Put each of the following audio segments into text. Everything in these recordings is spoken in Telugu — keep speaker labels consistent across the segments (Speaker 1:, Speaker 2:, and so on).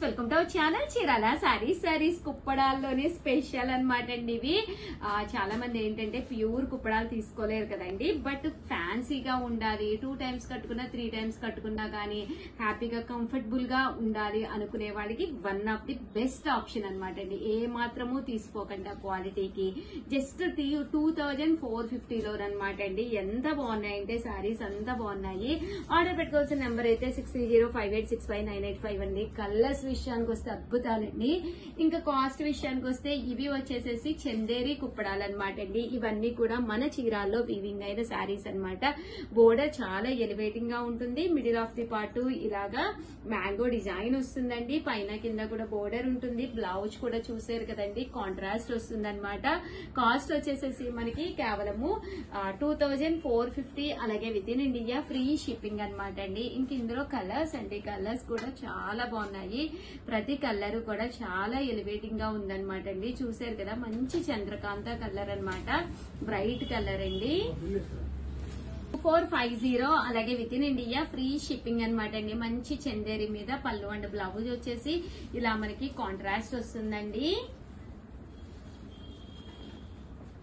Speaker 1: Welcome to our channel Chirala sarees కుప్పడాల్లోనే స్పెషల్ అన్నమాట అండి. ఇవి చాలా మంది ఏంటంటే ప్యూర్ కుప్పడాలు తీసుకోలేరు కదండి, బట్ ఫ్యాన్సీగా ఉండాలి, 2 times కట్టుకున్నా 3 times కట్టుకున్నా కానీ హ్యాపీగా కంఫర్టబుల్ గా ఉండాలి అనుకునే వాళ్ళకి one of the best option అనమాట అండి. ఏ మాత్రము తీసుకోకుండా క్వాలిటీకి జస్ట్ 2450లో అనమాట అండి. ఎంత బాగున్నాయంటే సారీస్ అంత బాగున్నాయి. ఆర్డర్ పెట్టుకోవాల్సిన నెంబర్ అయితే 6305865985 అండి. కలర్స్ విషయానికి వస్తే అద్భుతాలండి. ఇంకా కాస్ట్ విషయానికి వస్తే ఇవి వచ్చేసేసి చందేరి కుప్పడాలు అనమాట అండి. ఇవన్నీ కూడా మన చీరాల్లో వీవింగ్ అయిన శారీస్ అనమాట. బోర్డర్ చాలా ఎలివేటింగ్ గా ఉంటుంది. మిడిల్ ఆఫ్ ది పార్ట్ ఇలాగా మ్యాంగో డిజైన్ వస్తుందండి. పైన కింద కూడా బోర్డర్ ఉంటుంది. బ్లౌజ్ కూడా చూసారు కదండి, కాంట్రాస్ట్ వస్తుంది అనమాట. కాస్ట్ వచ్చేసేసి మనకి కేవలము 2450, అలాగే with in India free shipping అనమాట అండి. ఇంక ఇందులో కలర్స్ అండి, కలర్స్ కూడా చాలా బాగున్నాయి. ప్రతి కలర్ కూడా చాలా ఎలివేటింగ్ గా ఉందన్నమాట అండి. చూసారు కదా, మంచి చంద్రకాంత కలర్ అన్నమాట, బ్రైట్ కలర్ అండి. 2450, అలాగే with in India free shipping అనమాట అండి. మంచి చందేరి మీద పళ్ళు అండ్ బ్లౌజ్ వచ్చేసి ఇలా మనకి కాంట్రాస్ట్ వస్తుందండి.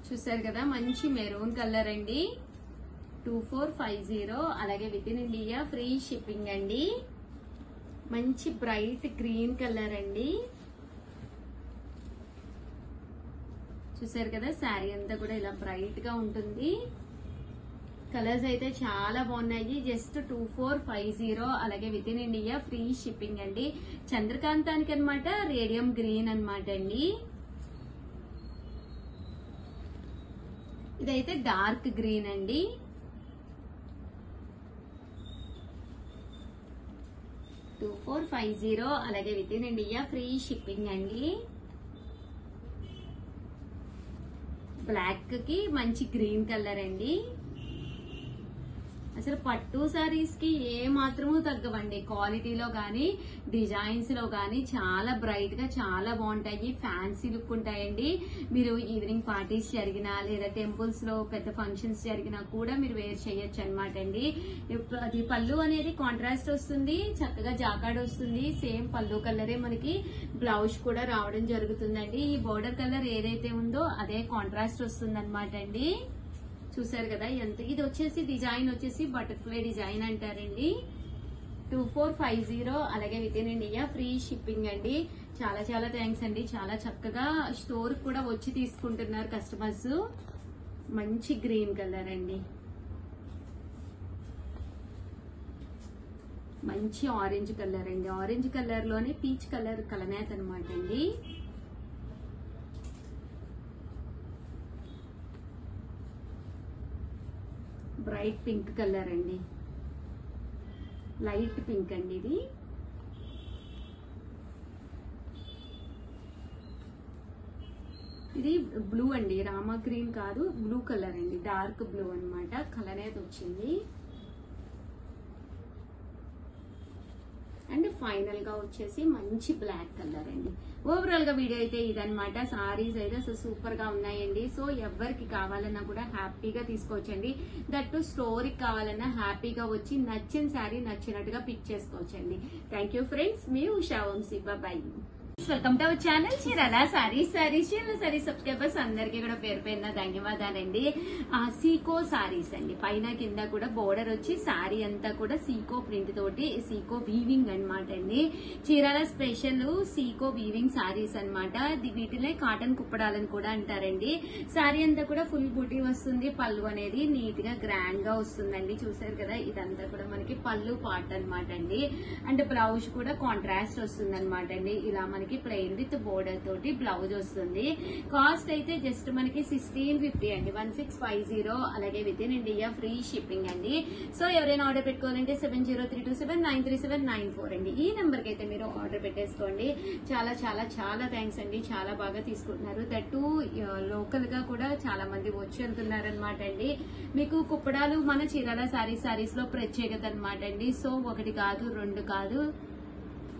Speaker 1: చూసారు కదా, మంచి మెరూన్ కలర్ అండి. 2450, అలాగే with in India free shipping అండి. మంచి బ్రైట్ గ్రీన్ కలర్ అండి. చూసారు కదా, శారీ అంతా కూడా ఇలా బ్రైట్ గా ఉంటుంది. కలర్స్ అయితే చాలా బాగున్నాయి. జస్ట్ 2450, అలాగే with in India free shipping అండి. చంద్రకాంతానికి అనమాట రేడియం గ్రీన్ అనమాట అండి. ఇదైతే డార్క్ గ్రీన్ అండి. $2450, అలాగే with in India free shipping అండి. బ్లాక్ కి మంచి గ్రీన్ కలర్ అండి. అసలు పట్టు సారీస్ కి ఏ మాత్రము తగ్గవండి. క్వాలిటీలో గానీ డిజైన్స్ లో గానీ చాలా బ్రైట్ గా చాలా బాగుంటాయి. ఫ్యాన్సీ లుక్ ఉంటాయండి. మీరు ఈవినింగ్ పార్టీస్ జరిగినా లేదా టెంపుల్స్ లో పెద్ద ఫంక్షన్స్ జరిగినా కూడా మీరు వేర్ చేయొచ్చు అనమాట అండి. అది పళ్ళు అనేది కాంట్రాస్ట్ వస్తుంది, చక్కగా జాకాడ్ వస్తుంది. సేమ్ పళ్ళు కలరే మనకి బ్లౌజ్ కూడా రావడం జరుగుతుందండి. ఈ బోర్డర్ కలర్ ఏదైతే ఉందో అదే కాంట్రాస్ట్ వస్తుంది అనమాట అండి. చూసారు కదా ఎంత. ఇది వచ్చేసి డిజైన్ వచ్చేసి బటర్ఫ్లై డిజైన్ అంటారండి. 2450, అలాగే with in India free shipping అండి. చాలా చాలా థ్యాంక్స్ అండి. చాలా చక్కగా స్టోర్ కూడా వచ్చి తీసుకుంటున్నారు కస్టమర్స్. మంచి గ్రీన్ కలర్ అండి, మంచి ఆరెంజ్ కలర్ అండి. ఆరెంజ్ కలర్ లోనే పీచ్ కలర్ కలనేత అనమాట అండి. బ్రైట్ పింక్ కలర్ అండి, లైట్ పింక్ అండి. ఇది బ్లూ అండి, రామా గ్రీన్ కాదు, బ్లూ కలర్ అండి, డార్క్ బ్లూ అన్నమాట. కలర్ అనేది వచ్చింది. అండ్ ఫైనల్ గా వచ్చేసి మంచి బ్లాక్ కలర్ అండి. ఓవరాల్ గా వీడియో అయితే ఇదనమాట. సారీస్ అయితే అసలు సూపర్ గా ఉన్నాయండి. సో ఎవరికి కావాలన్నా కూడా హ్యాపీగా తీసుకోవచ్చండి. దట్టు స్టోరీకి కావాలన్నా హ్యాపీగా వచ్చి నచ్చిన శారీ నచ్చినట్టుగా పిక్ చేసుకోవచ్చండి. థ్యాంక్ యూ ఫ్రెండ్స్, మీ Usha Vamshi. Bye. Welcome to our channel Chirala saris subscribers అందరికీ కూడా పేరు పేరున ధన్యవాదాలండి. సీకో సారీస్ అండి. పైన కింద కూడా బోర్డర్ వచ్చి సారీ అంతా కూడా సీకో ప్రింట్ తోటి సీకో వీవింగ్ అనమాట అండి. చీరాల స్పెషల్ సీకో వీవింగ్ సారీస్ అనమాట. వీటినే కాటన్ కుప్పడాలని కూడా అంటారండి. సారీ అంతా కూడా ఫుల్ బూటీ వస్తుంది. పళ్ళు అనేది నీట్ గా గ్రాండ్ గా వస్తుందండి. చూసారు కదా, ఇదంతా కూడా మనకి పళ్ళు పార్ట్ అనమాట అండి. అండ్ బ్లౌజ్ కూడా కాంట్రాస్ట్ వస్తుంది అనమాట అండి. ఇలా మనకి ప్లెయిన్ విత్ బోర్డర్ తోటి బ్లౌజ్ వస్తుంది. కాస్ట్ అయితే జస్ట్ మనకి 1650 అండి, 1650, అలాగే with in India free shipping అండి. సో ఎవరైనా ఆర్డర్ పెట్టుకోవాలంటే 7032793934 అండి. ఈ నెంబర్ కి అయితే మీరు ఆర్డర్ పెట్టేసుకోండి. చాలా చాలా చాలా థ్యాంక్స్ అండి. చాలా బాగా తీసుకుంటున్నారు. దట్టు లోకల్ గా కూడా చాలా మంది వచ్చి వెళ్తున్నారు అనమాట అండి. మీకు కుప్పడాలు మన చీరాల సారీస్ లో ప్రత్యేకత అనమాట అండి. సో ఒకటి కాదు, రెండు కాదు,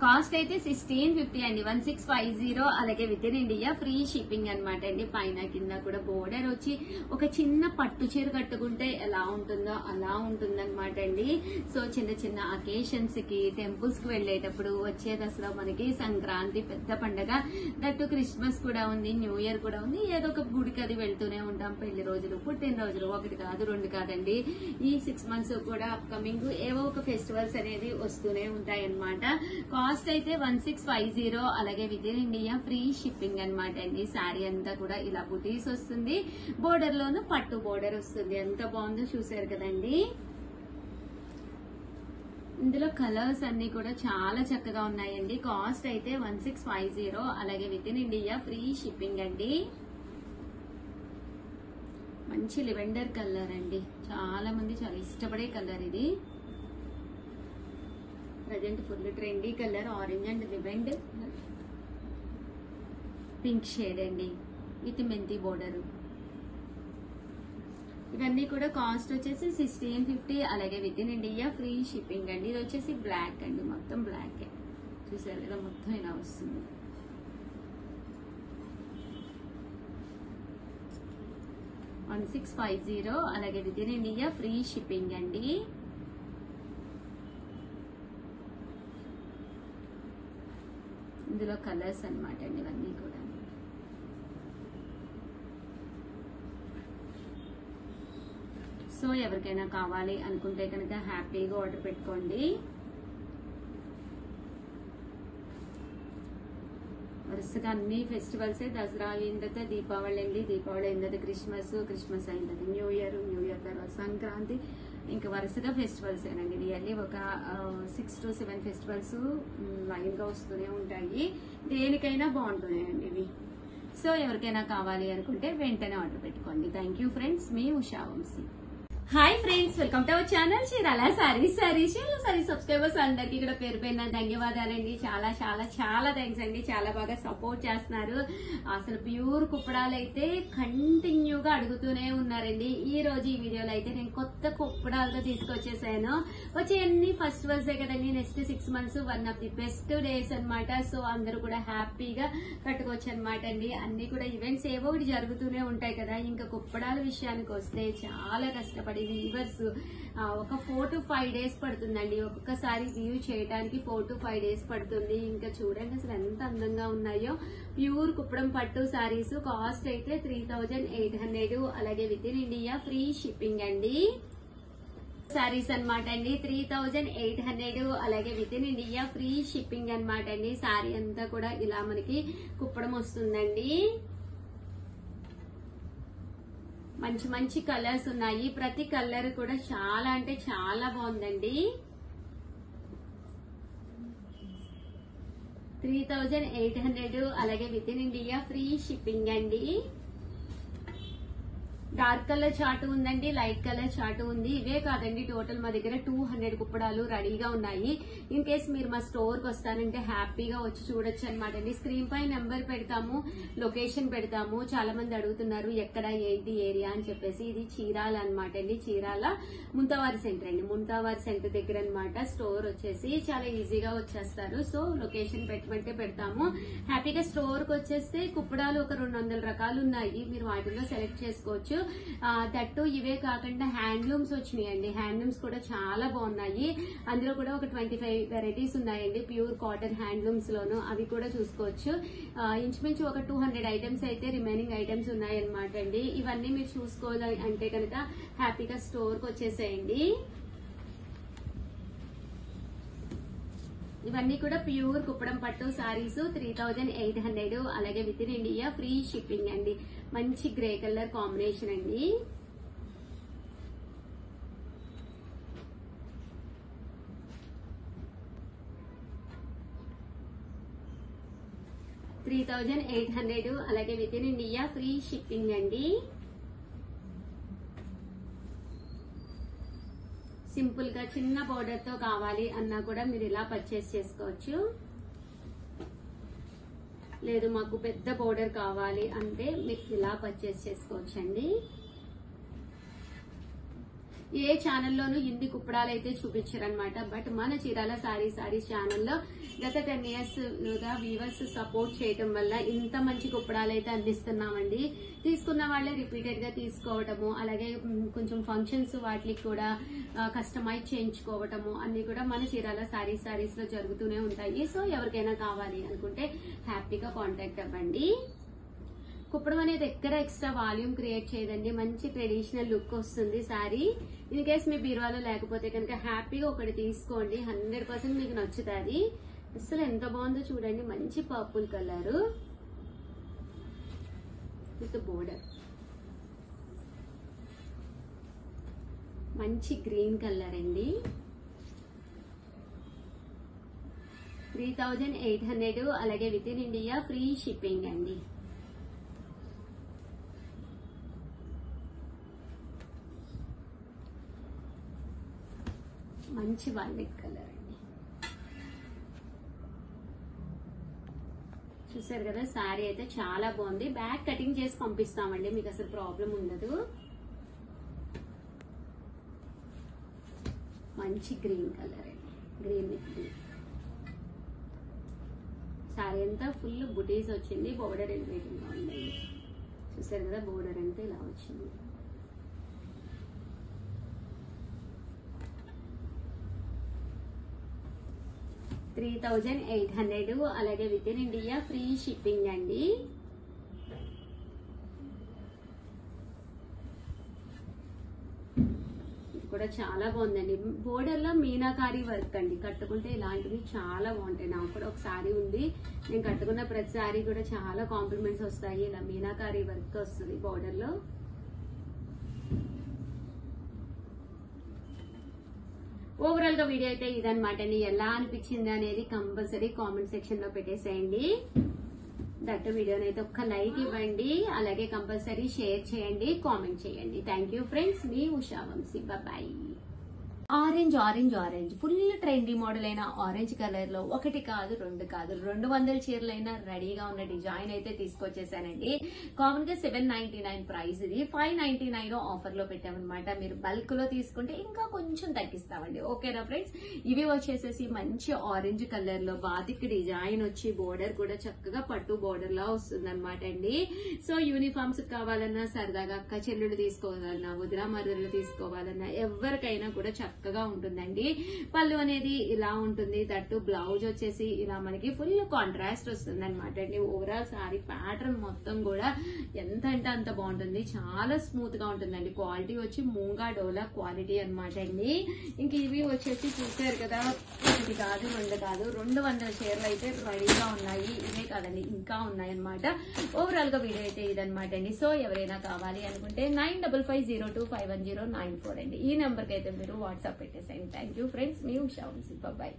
Speaker 1: కాస్ట్ అయితే 1650 అండి, 1650. అలాగే with in India free shipping అనమాట అండి. పైన కింద కూడా బోర్డర్ వచ్చి ఒక చిన్న పట్టు చీర కట్టుకుంటే ఎలా ఉంటుందో అలా ఉంటుందన్నమాట అండి. సో చిన్న చిన్న అకేషన్స్ కి, టెంపుల్స్ కి వెళ్ళేటప్పుడు, వచ్చే దసరా మనకి సంక్రాంతి పెద్ద పండగ, దట్టు క్రిస్మస్ కూడా ఉంది, న్యూ ఇయర్ కూడా ఉంది. ఏదో ఒక గుడికి అది వెళ్తూనే ఉంటాం. పెళ్లి రోజులు, పుట్టినరోజులు, ఒకటి కాదు రెండు కాదండి. ఈ 6 months కూడా అప్కమింగ్ ఏవో ఒక ఫెస్టివల్స్ అనేది వస్తూనే ఉంటాయి అనమాట. కాస్ట్ అయితే 1650. అలాగే with in India free shipping అనమాట అండి. శారీ అంతా కూడా ఇలా బుటీస్ వస్తుంది, బోర్డర్ లోను పట్టు బోర్డర్ వస్తుంది. ఎంత బాగుందో చూసారు కదండి. ఇందులో కలర్స్ అన్ని కూడా చాలా చక్కగా ఉన్నాయండి. కాస్ట్ అయితే 1650. అలాగే with in India free shipping అండి. మంచి లెవెండర్ కలర్ అండి, చాలా మంది చాలా ఇష్టపడే కలర్ ఇది. Present full trendy colour, orange and lavender pink shade అండి విత్ మెంతి బోర్డర్. ఇవన్నీ కూడా కాస్ట్ వచ్చేసి 1650. అలాగే with in India free shipping అండి. ఇది వచ్చేసి బ్లాక్ అండి, మొత్తం బ్లాక్ చూసారు కదా, మొత్తం ఇలా వస్తుంది. $1650. అలాగే with in India free shipping అండి. ఇందులో కలర్స్ అనమాట అండి ఇవన్నీ కూడా. సో ఎవరికైనా కావాలి అనుకుంటే కనుక హ్యాపీగా ఆర్డర్ పెట్టుకోండి. వరుసగా అన్ని ఫెస్టివల్సే, దసరా అయిన తర్వాత దీపావళి అండి, దీపావళి అయిన తర్వాత క్రిస్మస్, క్రిస్మస్ అయిన తర్వాత న్యూ ఇయర్, న్యూ ఇయర్ తర్వాత సంక్రాంతి, ఇంకా వరుసగా ఫెస్టివల్స్ ఏనండి. రియల్లీ ఒక 6 to 7 ఫెస్టివల్స్ లైన్ గా వస్తూనే ఉంటాయి. దేనికైనా బాగుంటున్నాయండి ఇవి. సో ఎవరికైనా కావాలి అనుకుంటే వెంటనే ఆర్డర్ పెట్టుకోండి. థ్యాంక్ యూ ఫ్రెండ్స్, మీ Usha Vamshi. Hi friends, welcome to our channel Chirala saris. Subscribers అందరికి కూడా పేరు పేరున ధన్యవాదాలండి. చాలా చాలా చాలా థ్యాంక్స్ అండి, చాలా బాగా సపోర్ట్ చేస్తున్నారు. అసలు ప్యూర్ కుప్పడాలు అయితే కంటిన్యూగా అడుగుతూనే ఉన్నారండి. ఈ రోజు ఈ వీడియోలో అయితే నేను కొత్త కుప్పడాలతో తీసుకొచ్చేసాను. వచ్చే అన్ని ఫెస్టివల్సే కదండి, next 6 months one of the best days అనమాట. సో అందరూ కూడా హ్యాపీగా కట్టుకోవచ్చు అనమాట అండి. అన్ని కూడా ఈవెంట్స్ ఏవో ఒకటి జరుగుతూనే ఉంటాయి కదా. ఇంకా కుప్పడాల విషయానికి వస్తే చాలా కష్టపడి వీవర్స్ ఒక 4 to 5 days పడుతుందండి. ఒక్కొక్కసారి వ్యూ చేయడానికి 4 to 5 days పడుతుంది. ఇంకా చూడండి అసలు ఎంత అందంగా ఉన్నాయో. ప్యూర్ కుప్పడం పట్టు సారీస్. కాస్ట్ అయితే 3800. అలాగే with in India free shipping అండి. సారీస్ అనమాట అండి, 3800. అలాగే with in India free shipping అనమాట అండి. సారీ అంతా కూడా ఇలా మనకి కుప్పడం వస్తుందండి. మంచి మంచి కలర్స్ ఉన్నాయి. ప్రతి కలర్ కూడా చాలా అంటే చాలా బాగుందండి. 3800. అలాగే with in India free shipping అండి. డార్క్ కలర్ చార్ట్ ఉందండి, లైట్ కలర్ చార్ట్ ఉంది. ఇవే కాదండి, టోటల్ మా దగ్గర 200 కుప్పడాలు రెడీగా ఉన్నాయి. ఇన్ కేస్ మీరు మా స్టోర్ కి వస్తానంటే హ్యాపీగా వచ్చి చూడొచ్చు అనమాట అండి. స్క్రీన్ పై నెంబర్ పెడతాము, లొకేషన్ పెడతాము. చాలా మంది అడుగుతున్నారు ఎక్కడ ఏంటి ఏరియా అని చెప్పేసి. ఇది చీరాల అనమాట అండి, చీరాల ముంతావారి సెంటర్ అండి. ముంతావారి సెంటర్ దగ్గర అనమాట స్టోర్ వచ్చేసి. చాలా ఈజీగా వచ్చేస్తారు. సో లొకేషన్ పెట్టమంటే పెడతాము. హ్యాపీగా స్టోర్ కి వచ్చేస్తే కుప్పడాలు ఒక 200 రకాలు ఉన్నాయి, మీరు వాటిలో సెలెక్ట్ చేసుకోవచ్చు. దట్టు ఇవే కాకుండా హ్యాండ్లూమ్స్ వచ్చినాయండి. హ్యాండ్లూమ్స్ కూడా చాలా బాగున్నాయి. అందులో కూడా ఒక 25 వెరైటీస్ ఉన్నాయండి ప్యూర్ కాటన్ హ్యాండ్లూమ్స్ లోను. అవి కూడా చూసుకోవచ్చు. ఇంచుమించు ఒక 200 ఐటమ్స్ అయితే రిమైనింగ్ ఐటమ్స్ ఉన్నాయన్నమాట అండి. ఇవన్నీ మీరు చూసుకోవాలి అంటే కనుక హ్యాపీగా స్టోర్ కి వచ్చేసేయండి. ఇవన్నీ కూడా ప్యూర్ కుప్పడం పట్టు సారీస్, 3800. అలాగే with in India free shipping అండి. మంచి గ్రే కలర్ కాంబినేషన్ అండి. $3800. అలాగే with in India free shipping అండి. సింపుల్ గా చిన్న బోర్డర్ తో కావాలి అన్నా కూడా మీరు ఇలా పర్చేస్ చేసుకోవచ్చు. లేదు మాకు పెద్ద బోర్డర్ కావాలి అంటే మీరు ఇలా పర్చేస్ చేసుకోవచ్చు అండి. ఏ ఛానల్లోనూ ఇన్ని కుప్పడాలు అయితే చూపించారనమాట. బట్ మన చీరాల సారీస్ ఛానల్లో గత 10 years గా వీవర్స్ సపోర్ట్ చేయటం వల్ల ఇంత మంచి కుప్పడాలు అయితే అందిస్తున్నామండి. తీసుకున్న వాళ్ళే రిపీటెడ్ గా తీసుకోవటము, అలాగే కొంచెం ఫంక్షన్స్ వాటికి కూడా కస్టమైజ్ చేయించుకోవటము అన్ని కూడా మన చీరాల సారీస్ లో జరుగుతూనే ఉంటాయి. సో ఎవరికైనా కావాలి అనుకుంటే హ్యాపీగా కాంటాక్ట్ అవ్వండి. కుప్పడం అనేది ఎక్కడ ఎక్స్ట్రా వాల్యూమ్ క్రియేట్ చేయదండి, మంచి ట్రెడిషనల్ లుక్ వస్తుంది శారీ. ఇన్ కేస్ మీ బీరువాలో లేకపోతే కనుక హ్యాపీగా ఒకటి తీసుకోండి, 100% మీకు నచ్చుతుంది. అసలు ఎంత బాగుందో చూడండి, మంచి పర్పుల్ కలర్ విత్ బోర్డర్, మంచి గ్రీన్ కలర్ అండి. 3800, అలాగే with in India free shipping అండి. మంచి వైలెట్ కలర్ అండి. చూసారు కదా, శారీ అయితే చాలా బాగుంది. బ్యాక్ కటింగ్ చేసి పంపిస్తామండి, మీకు అసలు ప్రాబ్లం ఉండదు. మంచి గ్రీన్ కలర్ అండి, గ్రీన్ విత్ గ్రీన్. శారీ అంతా ఫుల్ బుటీస్ వచ్చింది, బోర్డర్ ఎలివేటింగ్ గా ఉందండి. చూసారు కదా, బోర్డర్ అంతా ఇలా వచ్చింది. $3,800, అలాగే with in India free shipping అండి. ఇది కూడా చాలా బాగుందండి. బోర్డర్ లో మీనాకారి వర్క్ అండి, కట్టుకుంటే ఇలాంటివి చాలా బాగుంటాయి. నాకు కూడా ఒక సారీ ఉంది, నేను కట్టుకున్న ప్రతి సారీ కూడా చాలా కాంప్లిమెంట్స్ వస్తాయి. ఇలా మీనాకారి వర్క్ వస్తుంది బోర్డర్ లో. ఓవరాల్ గా వీడియో అయితే ఇదనమాట అండి. ఎలా అనిపించింది అనేది కంపల్సరీ కామెంట్ సెక్షన్ లో పెట్టేసేయండి. దట్టు వీడియోని అయితే ఒక్క లైక్ ఇవ్వండి, అలాగే కంపల్సరీ షేర్ చేయండి, కామెంట్ చేయండి. థ్యాంక్ యూ ఫ్రెండ్స్, మీ Usha Vamshi. Bye. Orange orange orange full trendy model అయిన ఆరెంజ్ కలర్ లో ఒకటి కాదు రెండు కాదు 200 చీరలైనా రెడీగా ఉన్న డిజైన్ అయితే తీసుకొచ్చేసానండి. కామన్ గా 799 ప్రైస్, ఇది 599 ఆఫర్ లో పెట్టామన్నమాట. మీరు బల్క్ లో తీసుకుంటే ఇంకా కొంచెం తగ్గిస్తామండి. ఓకేనా ఫ్రెండ్స్, ఇవి వచ్చేసేసి మంచి ఆరెంజ్ కలర్ లో బాతిక్ డిజైన్ వచ్చి బోర్డర్ కూడా చక్కగా పట్టు బోర్డర్ లా వస్తుంది అనమాట అండి. సో యూనిఫామ్స్ కావాలన్నా, సరదాగా అక్క చెల్లుడు తీసుకోవాలన్నా, వదిన మరుదులు తీసుకోవాలన్నా ఎవరికైనా కూడా చక్కగా ఉంటుందండి. పళ్ళు అనేది ఇలా ఉంటుంది, దట్టు బ్లౌజ్ వచ్చేసి ఇలా మనకి ఫుల్ కాంట్రాస్ట్ వస్తుంది అనమాట అండి. ఓవరాల్ సారీ ప్యాటర్న్ మొత్తం కూడా ఎంత అంటే అంత బాగుంటుంది, చాలా స్మూత్ గా ఉంటుందండి. క్వాలిటీ వచ్చి మూంగా డోలా క్వాలిటీ అనమాట అండి. ఇంక ఇవి వచ్చేసి చూసారు కదా, ఒకటి కాదు రెండు కాదు 200 చీరలు అయితే రెడీగా ఉన్నాయి. ఇవే కాదండి, ఇంకా ఉన్నాయి అనమాట. ఓవరాల్ గా వీడియో అయితే ఇదనమాట అండి. సో ఎవరైనా కావాలి అనుకుంటే 9550251094 అండి. ఈ నెంబర్ కి అయితే మీరు వాట్సాప్ పెట్టేసేయండి. థ్యాంక్ యూ ఫ్రెండ్స్, మీ ఉషా వంశీ. బాయ్.